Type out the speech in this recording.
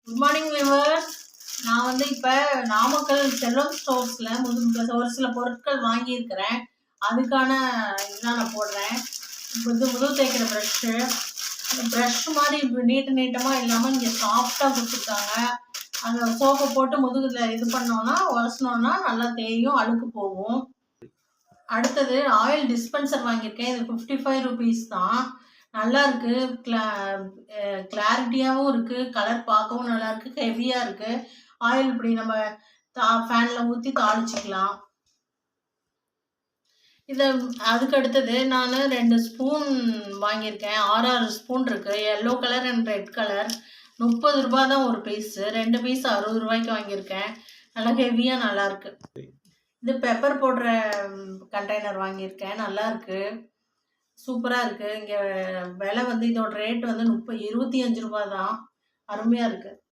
Good morning viewers. நான் இப்போ நாமக்கல் செல்வம் ஸ்டோர்ஸில் ஒரு சில பொருட்கள் வாங்கியிருக்கிறேன். அதுக்கான இதெல்லாம் நான் போடுறேன். முதுகு தேய்க்கிற ப்ரஷ்ஷு மாதிரி நீட்டமாக இல்லாமல் இங்கே சாஃப்டாக கொடுத்துருக்காங்க. அந்த சோப்பை போட்டு முதுகில் இது பண்ணோன்னா உரசினோன்னா நல்லா தேயும், அழுக்கு போகும். அடுத்தது ஆயில் டிஸ்பென்சர் வாங்கியிருக்கேன். இது 55 rupees தான். நல்லா இருக்கு. கிளாரிட்டியாகவும் இருக்கு. கலர் பார்க்கவும் நல்லா இருக்கு. ஹெவியா இருக்கு. ஆயில் இப்படி நம்ம ஃபேன்ல ஊற்றி தாளிச்சிக்கலாம். அதுக்கு அடுத்தது நான் 2 ஸ்பூன் வாங்கியிருக்கேன். 6 ஸ்பூன் இருக்கு. Yellow colour and red colour. 30 ரூபாய் தான் ஒரு பீஸு. 2 பீஸ் 60 ரூபாய்க்கு வாங்கியிருக்கேன். நல்லா ஹெவியாக நல்லா இருக்கு. இது பெப்பர் போடுற கண்டெய்னர் வாங்கியிருக்கேன். நல்லா இருக்கு, சூப்பராக இருக்கு. இங்கே விலை இதோட ரேட் 25 ரூபாய் தான். அருமையாக இருக்கு.